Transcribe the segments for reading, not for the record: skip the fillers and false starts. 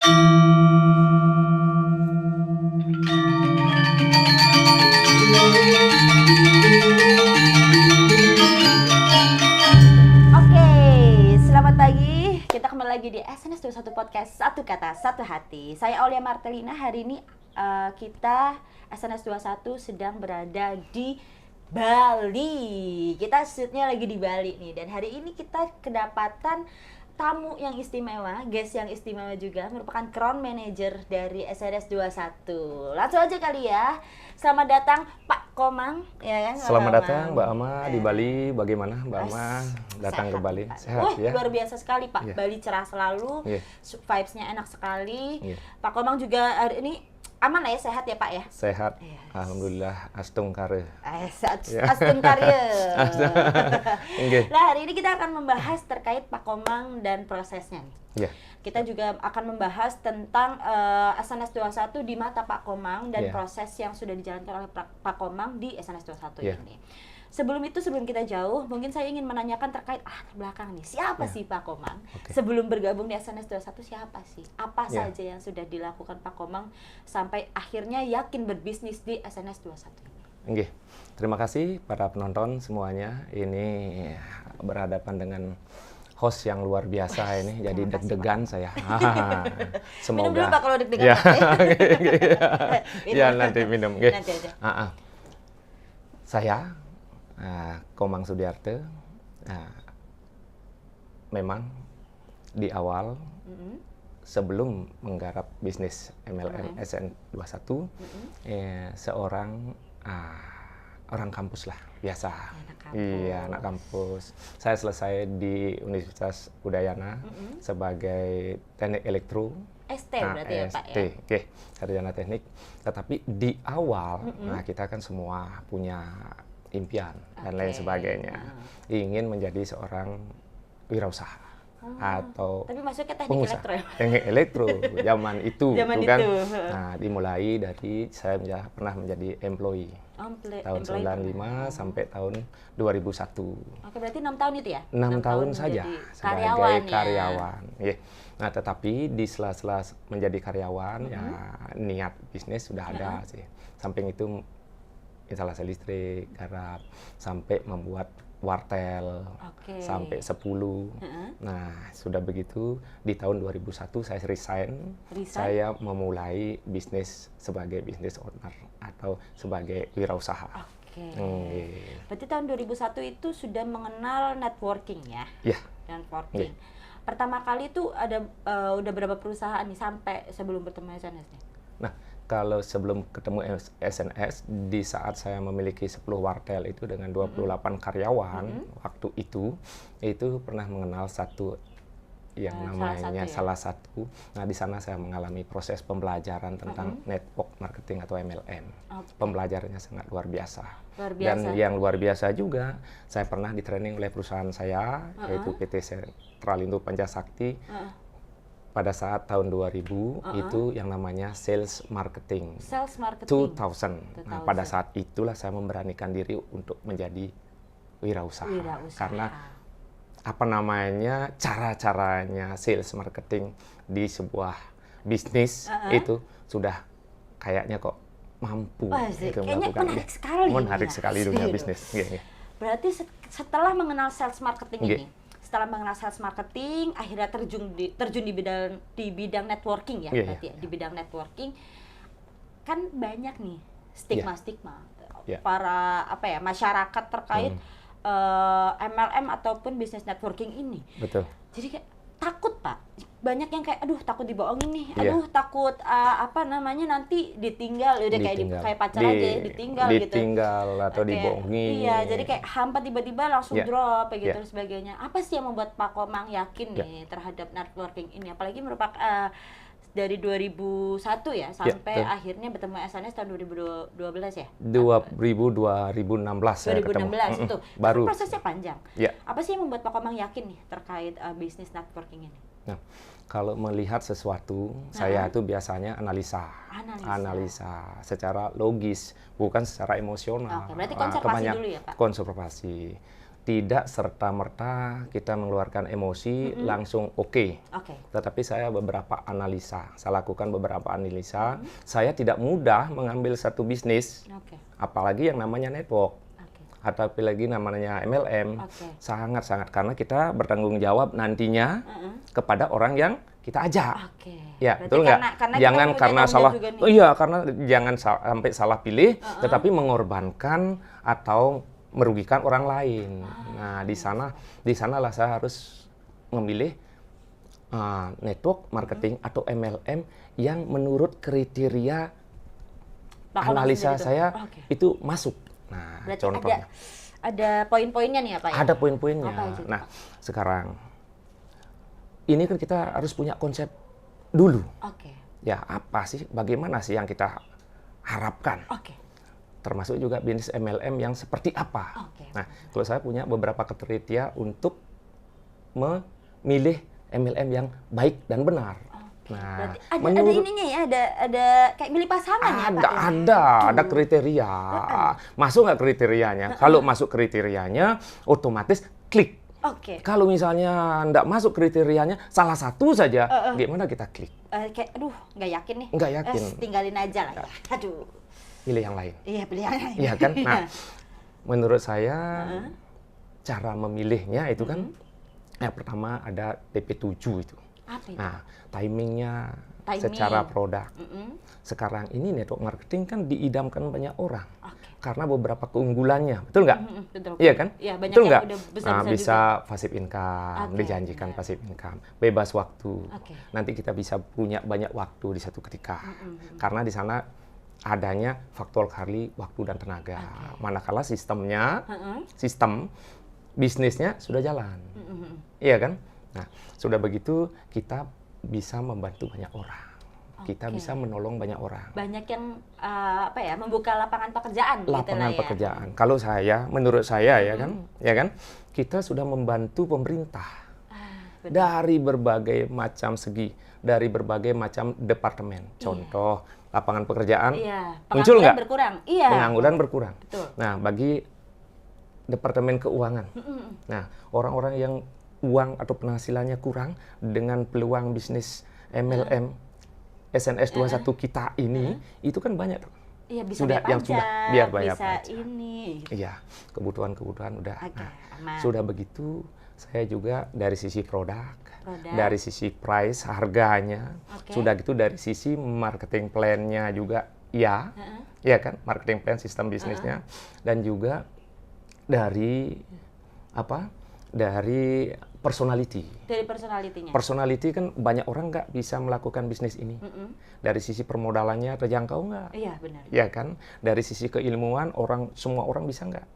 Oke, selamat pagi. Kita kembali lagi di SNS 21 Podcast Satu Kata Satu Hati. Saya Aulia Martelina. Hari ini kita SNS 21 sedang berada di Bali. Kita shootnya lagi di Bali nih. Dan hari ini kita kedapatan tamu yang istimewa, guest yang istimewa juga, merupakan crown manager dari SNS 21. Langsung aja kali ya. Selamat datang Pak Komang, ya kan? Selamat datang Mbak Ama di Bali. Bagaimana Mbak Ama datang ke Bali? Sehat ya? Luar biasa sekali Pak. Yeah. Bali cerah selalu, vibes-nya enak sekali. Pak Komang juga hari ini aman lah ya, sehat ya Pak ya? Sehat, alhamdulillah. Astung kare. Astung karya. Okay. Nah, hari ini kita akan membahas terkait Pak Komang dan prosesnya nih. Kita juga akan membahas tentang SNS 21 di mata Pak Komang dan proses yang sudah dijalankan oleh Pak Komang di SNS 21 ini. Sebelum kita jauh, mungkin saya ingin menanyakan terkait belakang nih. Siapa sih Pak Komang? Sebelum bergabung di SNS 21 siapa sih? Apa saja yang sudah dilakukan Pak Komang sampai akhirnya yakin berbisnis di SNS 21 ini? Oke. Terima kasih para penonton semuanya. Ini berhadapan dengan host yang luar biasa ini, jadi deg-degan saya. Semoga. Minum dulu Pak kalau deg-degan. Ya, nanti minum. Nanti aja. Saya Komang Sudiarte, memang di awal sebelum menggarap bisnis MLM SN21, seorang orang kampus lah, biasa. Iya, anak kampus. Saya selesai di Universitas Udayana sebagai teknik elektro. ST berarti ya Pak ya? Oke, sarjana teknik. Tetapi di awal, kita kan semua punya impian dan lain sebagainya. Ingin menjadi seorang wirausasaha atau tapi masuknya teknik pengusaha. elektro ya? Teknik elektro zaman itu, kan? Nah, dimulai dari saya pernah menjadi employee. Tahun 95 sampai tahun 2001. Oke, berarti 6 tahun itu ya? 6 tahun saja sebagai karyawan. Nah, tetapi di sela-sela menjadi karyawan, ya niat bisnis sudah ada sih. Samping itu instalasi listrik, garap, sampai membuat wartel, sampai 10. Nah, sudah begitu, di tahun 2001 saya resign. Saya memulai bisnis sebagai business owner atau sebagai wirausaha. Berarti tahun 2001 itu sudah mengenal networking ya? Iya. Networking. Pertama kali itu ada udah berapa perusahaan nih sampai sebelum bertemu SNS nih? Nah, kalau sebelum ketemu SNS, di saat saya memiliki 10 wartel itu dengan 28 karyawan, waktu itu pernah mengenal satu yang namanya salah satu. Nah, di sana saya mengalami proses pembelajaran tentang network marketing atau MLM. Pembelajarannya sangat luar biasa. Dan yang luar biasa juga, saya pernah di training oleh perusahaan saya, yaitu PT Sentralindo Pancasakti. Pada saat tahun 2000 itu yang namanya sales marketing. 2000. Nah, pada saat itulah saya memberanikan diri untuk menjadi wirausaha. Karena cara-caranya sales marketing di sebuah bisnis itu sudah kayaknya kok mampu itu melakukan. Menarik sekali dunia bisnis. Berarti setelah mengenal sales marketing ini, setelah mengenal sales marketing, akhirnya terjun di bidang networking ya, berarti ya, di bidang networking kan banyak nih stigma-stigma para masyarakat terkait MLM ataupun bisnis networking ini. Betul. Jadi kayak takut Pak, banyak yang kayak takut dibohongin nih, takut nanti ditinggal, udah kayak pacar aja ditinggal atau dibohongin. Iya, jadi kayak hampa tiba-tiba langsung drop gitu dan sebagainya. Apa sih yang membuat Pak Komang yakin nih terhadap networking ini, apalagi merupakan dari 2001 ya sampai akhirnya bertemu SNS tahun 2012 ya? 2016 saya ketemu. 2016 itu. Baru. Kan prosesnya panjang. Apa sih yang membuat Pak Komang yakin nih terkait bisnis networking ini? Nah, kalau melihat sesuatu, saya itu biasanya analisa secara logis, bukan secara emosional. Berarti konservasi dulu ya Pak? Konservasi. tidak serta-merta kita mengeluarkan emosi langsung oke. Tetapi saya beberapa analisa, saya lakukan beberapa analisa. Saya tidak mudah mengambil satu bisnis, apalagi yang namanya network, atau apalagi namanya MLM. Sangat-sangat, karena kita bertanggung jawab nantinya kepada orang yang kita ajak. Ya, betul nggak? Jangan karena salah, karena jangan sampai salah pilih, tetapi mengorbankan atau merugikan orang lain. Nah, di sanalah saya harus memilih network marketing atau MLM yang menurut kriteria analisa saya itu masuk. Nah, berarti contohnya ada poin-poinnya nih ya, Pak? Ada poin-poinnya. Nah, sekarang ini kan kita harus punya konsep dulu. Ya, apa sih, bagaimana sih yang kita harapkan? Termasuk juga bisnis MLM yang seperti apa. Nah, kalau saya punya beberapa kriteria untuk memilih MLM yang baik dan benar. Nah, berarti ada ininya ya, ada kayak milih pasangan ya, Pak? Ada kriteria. Masuk nggak kriterianya? Kalau masuk kriterianya, otomatis klik. Kalau misalnya nggak masuk kriterianya, salah satu saja, gimana kita klik? Kayak, aduh, nggak yakin nih. Nggak yakin. Tinggalin aja lah ya. Aduh. Pilih yang lain. Iya, pilih yang lain. Iya kan? Nah, menurut saya cara memilihnya itu kan yang pertama ada TP7 itu. Apa itu? Nah, timingnya secara produk. Sekarang ini network marketing kan diidamkan banyak orang. Karena beberapa keunggulannya, betul nggak? Betul. Iya kan? Ya, betul nggak? Nah, bisa passive income, dijanjikan passive income, bebas waktu. Nanti kita bisa punya banyak waktu di satu ketika. Karena di sana adanya faktor kali waktu dan tenaga. Manakala sistem bisnisnya sudah jalan. Iya kan? Nah, sudah begitu kita bisa membantu banyak orang. Kita bisa menolong banyak orang. Banyak yang membuka lapangan pekerjaan. Lapangan pekerjaan. Kalau menurut saya ya kan, kita sudah membantu pemerintah dari berbagai macam segi, dari berbagai macam departemen. Contoh lapangan pekerjaan muncul nggak? Pengangguran berkurang. Betul. Nah, bagi departemen keuangan, nah orang-orang yang uang atau penghasilannya kurang dengan peluang bisnis MLM SNS 21 kita ini itu kan banyak. Sudah biar bayar pajak. Ini. Iya, kebutuhan udah. Sudah begitu, saya juga dari sisi produk, dari sisi price harganya, sudah gitu dari sisi marketing plan-nya juga ya kan, marketing plan sistem bisnisnya, dan juga dari dari personality. Dari personality-nya. Personality kan banyak orang nggak bisa melakukan bisnis ini. Dari sisi permodalannya terjangkau nggak? Iya, benar. Iya kan? Dari sisi keilmuan semua orang bisa nggak?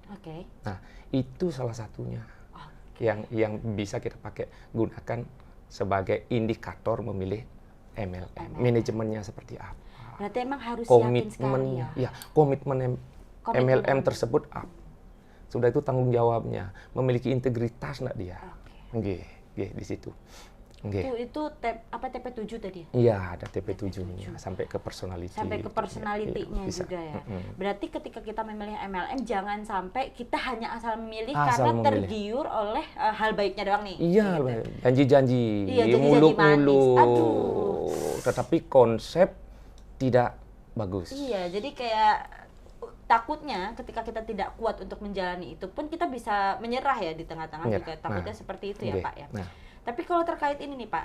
Nah, itu salah satunya yang bisa kita pakai gunakan sebagai indikator memilih MLM. Manajemennya seperti apa? Berarti emang harus yakin sekali ya? Ya, komitmen MLM tersebut apa? Sudah itu tanggung jawabnya, memiliki integritas nggak dia? Di situ. Itu TP7 tadi? Iya, ada TP7-nya sampai ke personality. Sampai ke personality-nya juga ya. Berarti ketika kita memilih MLM jangan sampai kita hanya asal memilih karena tergiur oleh hal baiknya doang nih. Iya, gitu. Janji-janji, muluk-muluk. Tetapi konsep tidak bagus. Iya, jadi kayak takutnya ketika kita tidak kuat untuk menjalani itu pun kita bisa menyerah ya di tengah-tengah juga. Takutnya seperti itu ya Pak ya. Tapi kalau terkait ini nih Pak,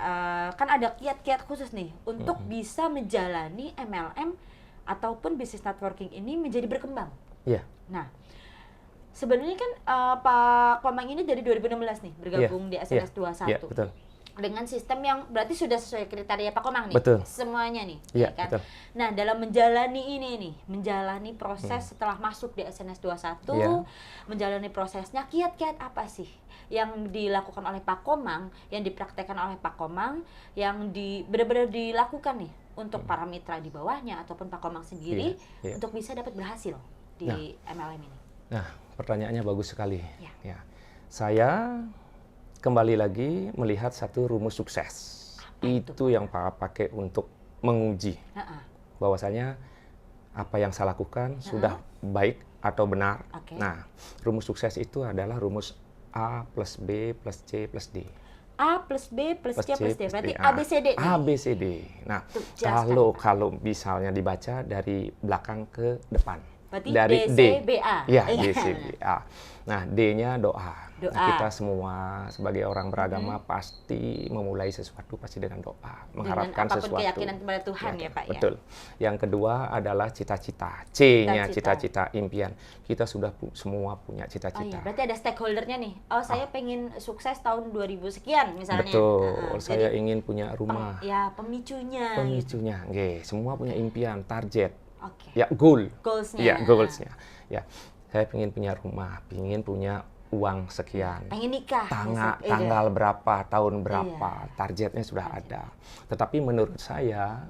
kan ada kiat-kiat khusus nih untuk bisa menjalani MLM ataupun bisnis networking ini menjadi berkembang. Iya. Nah, sebenarnya kan Pak Komang ini dari 2016 nih bergabung di SNS 21. Iya, betul. Dengan sistem yang berarti sudah sesuai kriteria Pak Komang nih. Betul. Semuanya nih, ya kan? Betul. Nah, dalam menjalani ini nih, menjalani proses setelah masuk di SNS 21, menjalani prosesnya, kiat-kiat apa sih yang dilakukan oleh Pak Komang, yang dipraktekkan oleh Pak Komang, yang benar-benar dilakukan nih untuk para mitra di bawahnya ataupun Pak Komang sendiri untuk bisa dapat berhasil di MLM ini? Nah, pertanyaannya bagus sekali. Ya. Saya kembali lagi melihat satu rumus sukses. Itu yang Pak pakai untuk menguji bahwasanya apa yang saya lakukan sudah baik atau benar. Nah, rumus sukses itu adalah rumus A plus B plus C plus D. A plus B plus C plus D. Berarti Ah, ABCD nih. ABCD. Nah, Tuh, jelaskan, Pak. kalau misalnya dibaca dari belakang ke depan. Berarti Dari DCBA. Ya, DCBA. Nah, D-nya doa. Doa. Nah, kita semua sebagai orang beragama pasti memulai sesuatu pasti dengan doa, mengharapkan apapun sesuatu. keyakinan kepada Tuhan ya, Pak, ya. Betul. Yang kedua adalah cita-cita. C-nya Cita-cita. cita-cita, impian. Kita sudah semua punya Oh cita-cita. iya, berarti ada stakeholdernya nih. Oh, saya pengen sukses tahun 2000 sekian misalnya. Betul. Saya jadi, ingin punya rumah. ya, pemicunya. Gitu. Pemicunya, nggih, semua punya impian, target. Oke. Ya, goal. Goals-nya. Ya, goals-nya. Ya, saya ingin punya rumah, ingin punya uang sekian. Pengen nikah. Tanggal berapa, tahun berapa, targetnya sudah ada. Tetapi menurut saya,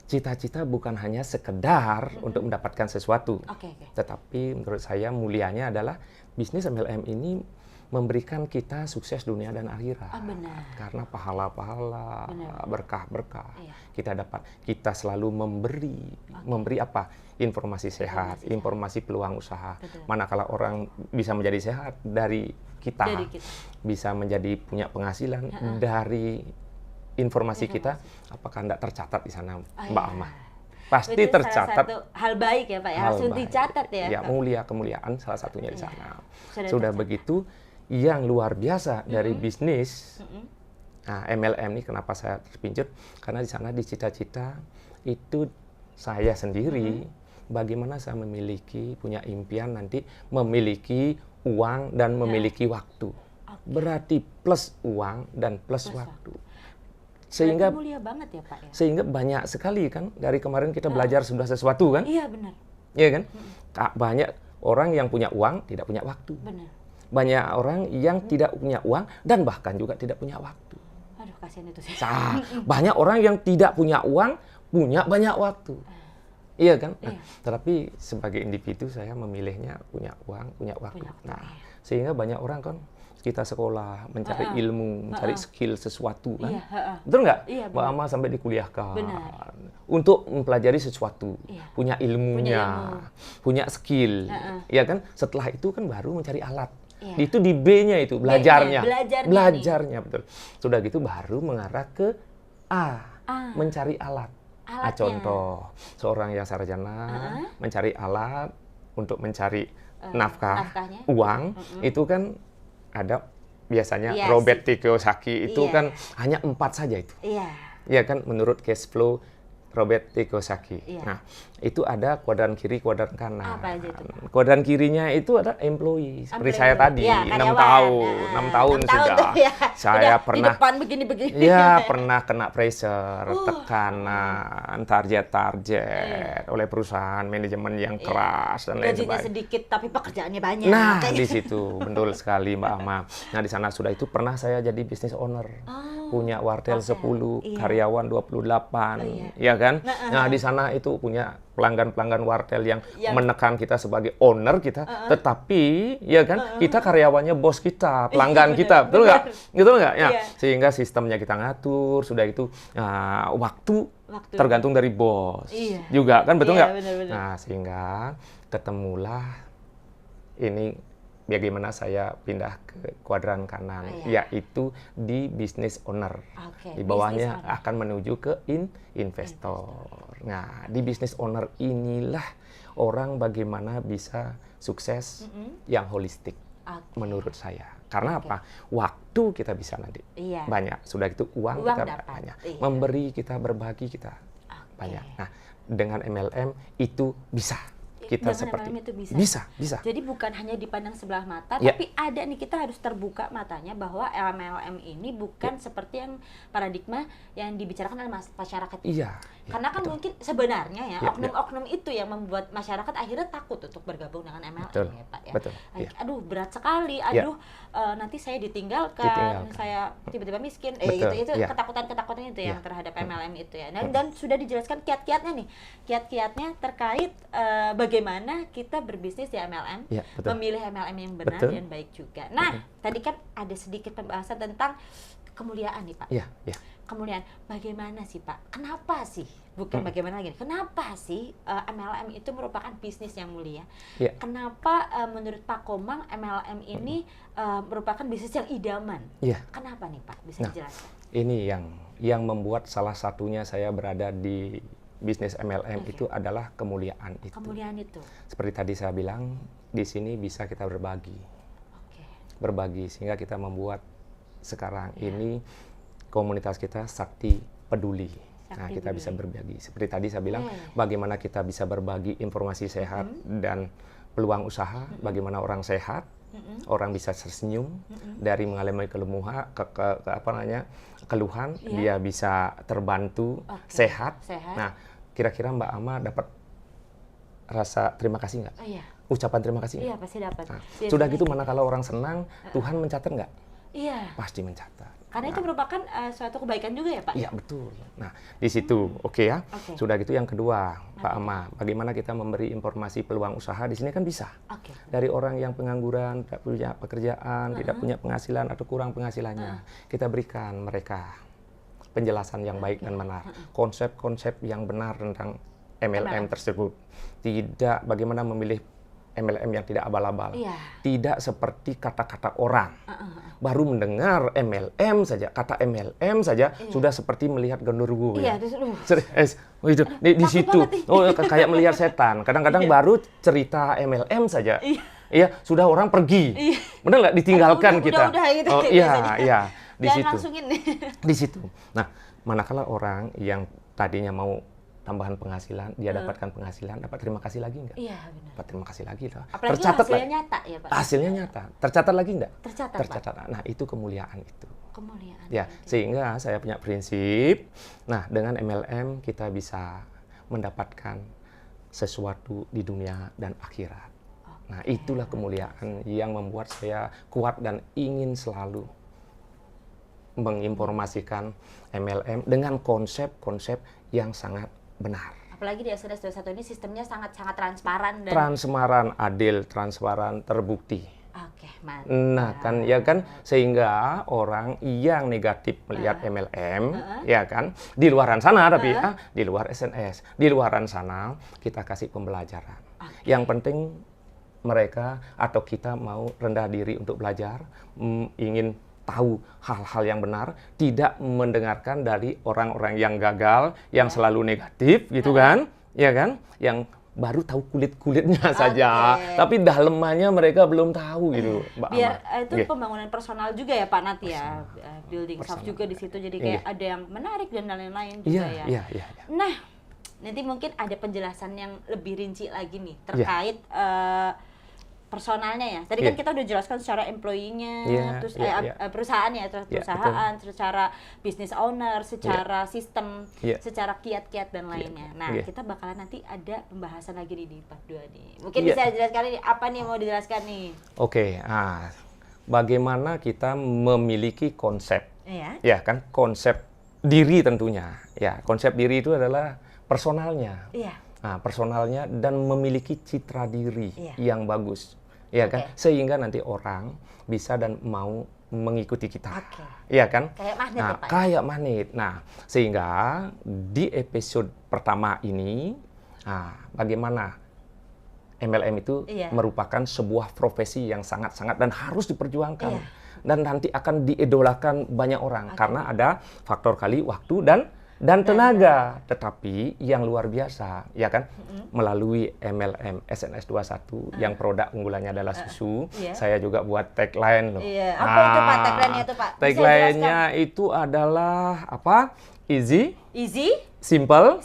cita-cita bukan hanya sekedar untuk mendapatkan sesuatu. Oke. Tetapi menurut saya mulianya adalah bisnis MLM ini memberikan kita sukses dunia dan akhirat. Oh, benar. Karena pahala-pahala, Benar. berkah-berkah Iya. kita dapat. Kita selalu memberi apa? Informasi sehat, informasi peluang usaha. Betul. Manakala orang bisa menjadi sehat dari kita, bisa menjadi punya penghasilan dari informasi kita, apakah tidak tercatat di sana, Mbak Alma? Pasti itu tercatat. salah satu hal baik ya, Pak, ya. Harus dicatat ya. Ya, kemuliaan salah satunya di sana. Sudah begitu, yang luar biasa dari bisnis, nah MLM ini kenapa saya terpincut? Karena di sana di cita-cita itu saya sendiri, bagaimana saya punya impian nanti memiliki uang dan memiliki waktu. Berarti plus uang dan plus waktu. Sehingga mulia banget ya, Pak, ya. Sehingga banyak sekali kan dari kemarin kita belajar sudah sesuatu kan? Iya, benar. Iya kan? Banyak orang yang punya uang tidak punya waktu. Benar. Banyak orang yang tidak punya uang dan bahkan juga tidak punya waktu. Aduh, kasihan itu sih. Banyak orang yang tidak punya uang punya banyak waktu. Iya kan? Nah, Iya. tetapi sebagai individu saya memilihnya punya uang, punya waktu. Nah, sehingga banyak orang kan kita sekolah, mencari ilmu, mencari skill sesuatu kan. Betul nggak? Iya, Mbak Ama sampai dikuliahkan. Benar. Untuk mempelajari sesuatu. Iya. Punya ilmunya, punya skill. Ya kan? Setelah itu kan baru mencari alat. Iya. Itu di B-nya itu, belajarnya. Belajarnya Betul. Sudah gitu baru mengarah ke A. Mencari alat. Contoh, seorang yang sarjana mencari alat untuk mencari nafkahnya. uang, itu kan ada biasanya Iya, Robert T. Kiyosaki itu Iya. kan hanya 4 saja itu. Iya. Ya kan menurut cash flow Robert T. Kiyosaki. Iya. Nah, itu ada kuadran kiri, kuadran kanan. Apa aja itu, Pak? Kuadran kirinya itu ada employee. Seperti saya tadi, Ya, 6 karyawan. tahun. 6 tahun 6 sudah. tuh, ya. Saya Udah pernah di depan begini-begini. ya pernah kena pressure, tekanan, target oleh perusahaan, manajemen yang keras dan lain Gajinya sebagainya. sedikit tapi pekerjaannya banyak. Nah, di situ betul sekali Mbak Ama. Nah, di sana sudah itu pernah saya jadi business owner. Punya wartel 10, karyawan 28, ya kan? Nah, di sana itu punya pelanggan-pelanggan wartel yang menekan kita sebagai owner kita, tetapi ya kan kita karyawannya bos kita, pelanggan kita, betul nggak? Gitu nggak? Ya, sehingga sistemnya kita ngatur, sudah itu waktu tergantung dari bos, juga kan, betul nggak? Nah, sehingga ketemulah ini bagaimana saya pindah ke kuadran kanan, yaitu di business owner. Di bawahnya akan menuju ke investor. Nah, di business owner inilah orang bagaimana bisa sukses yang holistik, menurut saya. Karena apa? Waktu kita bisa nanti banyak. Sudah itu uang kita dapat. banyak. Memberi kita, berbagi kita banyak. Nah, dengan MLM itu bisa. Kita Dengan seperti MLM itu bisa. Jadi bukan hanya dipandang sebelah mata, tapi ada nih, kita harus terbuka matanya bahwa MLM ini bukan seperti yang paradigma yang dibicarakan oleh masyarakat. Iya. Karena kan mungkin sebenarnya ya oknum-oknum itu yang membuat masyarakat akhirnya takut untuk bergabung dengan MLM, ya Pak ya. Betul. Aduh, berat sekali. Aduh, nanti saya ditinggalkan, saya tiba-tiba miskin. Itu ketakutan-ketakutan itu yang terhadap MLM itu ya. Dan sudah dijelaskan kiat-kiatnya nih. Kiat-kiatnya terkait bagaimana kita berbisnis di MLM, memilih MLM yang benar dan baik juga. Nah, tadi kan ada sedikit pembahasan tentang kemuliaan nih, Pak. Kemudian bagaimana sih Pak? Kenapa sih? Bukan bagaimana lagi. Kenapa sih MLM itu merupakan bisnis yang mulia? Ya. Kenapa menurut Pak Komang MLM ini merupakan bisnis yang idaman? Iya. Kenapa nih Pak? Bisa dijelaskan? Ini yang membuat salah satunya saya berada di bisnis MLM itu adalah kemuliaan itu. Kemuliaan itu. Seperti tadi saya bilang, di sini bisa kita berbagi. Berbagi sehingga kita membuat sekarang ini komunitas kita Sakti Peduli. Nah, kita bisa berbagi. Seperti tadi saya bilang, bagaimana kita bisa berbagi informasi sehat dan peluang usaha, bagaimana orang sehat, orang bisa tersenyum dari mengalami keluhan, dia bisa terbantu sehat. Nah, kira-kira Mbak Ama dapat rasa terima kasih nggak? Ucapan terima kasih nggak? Iya, pasti dapat. Nah, sudah gitu, mana kalau orang senang, Tuhan mencatat nggak? Iya. Pasti mencatat. Karena itu merupakan suatu kebaikan juga ya Pak? Iya, betul. Nah, di situ, oke ya. Sudah gitu yang kedua, Pak Ama, bagaimana kita memberi informasi peluang usaha di sini kan bisa. Dari orang yang pengangguran, tidak punya pekerjaan, tidak punya penghasilan atau kurang penghasilannya, kita berikan mereka penjelasan yang baik dan benar, konsep-konsep yang benar tentang MLM tersebut. Tidak bagaimana memilih MLM yang tidak abal-abal, tidak seperti kata-kata orang. Baru mendengar MLM saja, kata MLM saja sudah seperti melihat genderuwo. Iya, itu di situ. Kayak melihat setan. Kadang-kadang baru cerita MLM saja. Iya, sudah orang pergi. Benar nggak? Ditinggalkan kita. Udah, gitu, iya, di situ. Langsungin. Di situ. Nah, manakala orang yang tadinya mau tambahan penghasilan, dia dapatkan penghasilan, dapat terima kasih lagi nggak? Iya, benar. Dapat terima kasih lagi loh. Apalagi tercatat hasilnya nyata ya Pak? Hasilnya nyata. Tercatat lagi nggak? Tercatat. Pak. Nah, itu kemuliaan itu. Kemuliaan. Ya, sehingga saya punya prinsip, nah dengan MLM kita bisa mendapatkan sesuatu di dunia dan akhirat. Nah, itulah kemuliaan yang membuat saya kuat dan ingin selalu menginformasikan MLM dengan konsep-konsep yang sangat benar. Apalagi di SNS 21 ini sistemnya sangat-sangat transparan dan transparan, adil, transparan, terbukti. Oke, mantap. Nah, kan sehingga orang yang negatif melihat MLM, ya kan, di luaran sana tapi di luar SNS, di luaran sana kita kasih pembelajaran. Yang penting mereka atau kita mau rendah diri untuk belajar, ingin tahu hal-hal yang benar, tidak mendengarkan dari orang-orang yang gagal, yang selalu negatif, gitu kan, ya kan, yang baru tahu kulit-kulitnya saja, tapi dalemannya mereka belum tahu gitu, Mbak Biar Ama. itu pembangunan personal juga ya Pak Nat ya, building soft juga di situ, jadi kayak ada yang menarik dan lain-lain juga ya. Iya. Nah, nanti mungkin ada penjelasan yang lebih rinci lagi nih terkait personalnya ya. Tadi kan kita udah jelaskan secara employee-nya, terus perusahaan ya, perusahaan, secara business owner, secara sistem, secara kiat-kiat dan lainnya. Nah, kita bakalan nanti ada pembahasan lagi di part 2 nih. Mungkin bisa jelaskan ini apa nih yang mau dijelaskan nih? Oke, bagaimana kita memiliki konsep, ya kan, konsep diri tentunya. Ya, konsep diri itu adalah personalnya. Nah, personalnya dan memiliki citra diri yang bagus, ya kan, sehingga nanti orang bisa dan mau mengikuti kita, ya kan? Kayak magnet, nah, Pak. Kayak magnet. Nah, sehingga di episode pertama ini, bagaimana MLM itu merupakan sebuah profesi yang sangat-sangat dan harus diperjuangkan, dan nanti akan diidolakan banyak orang karena ada faktor kali waktu dan tenaga, tetapi yang luar biasa, ya kan, melalui MLM SNS 21 yang produk unggulannya adalah susu, saya juga buat tagline loh. Apa itu Pak tagline-nya itu Pak? Tagline-nya itu adalah apa? Easy, simple,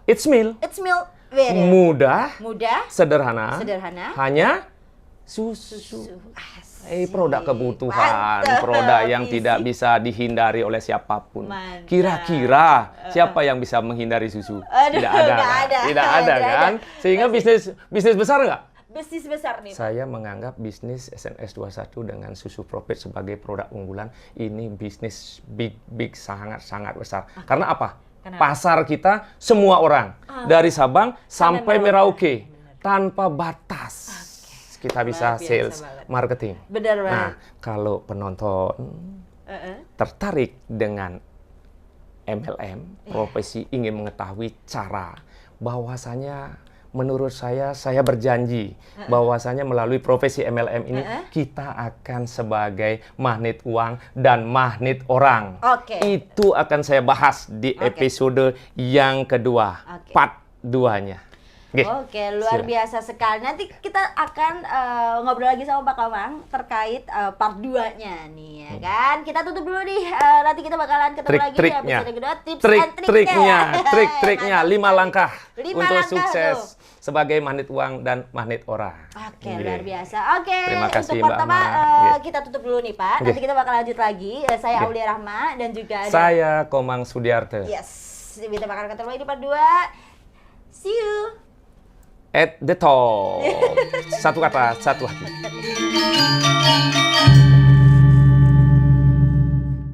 it's meal, mudah, sederhana, hanya susu. Produk kebutuhan, produk yang tidak bisa dihindari oleh siapapun. Kira-kira siapa yang bisa menghindari susu? Tidak ada kan? Sehingga bisnis besar nggak? Bisnis besar nih. Saya menganggap bisnis SNS 21 dengan susu Profit sebagai produk unggulan ini bisnis big sangat besar. Karena apa? Pasar kita semua orang dari Sabang sampai Merauke tanpa batas. Kita bisa sales, marketing. Benar banget. Nah, kalau penonton tertarik dengan MLM, profesi ingin mengetahui cara, bahwasanya menurut saya berjanji bahwasanya melalui profesi MLM ini kita akan sebagai magnet uang dan magnet orang. Itu akan saya bahas di episode yang kedua, part 2-nya. Oke, luar biasa sekali. Nanti kita akan ngobrol lagi sama Pak Komang terkait part 2-nya nih, ya kan? Kita tutup dulu nih. Nanti kita bakalan ketemu lagi di episode kedua. Tips and Trik-triknya 5 langkah untuk sukses sebagai magnet uang dan magnet orang. Oke, luar biasa. Oke, terima kasih, untuk pertama Mbak kita tutup dulu nih, Pak. Nanti kita bakal lanjut lagi. Saya Aulia Rahma dan juga ada saya Komang Sudiarte. Yes, kita bakal ketemu lagi di part 2. See you At the top. Satu kata, satu hati.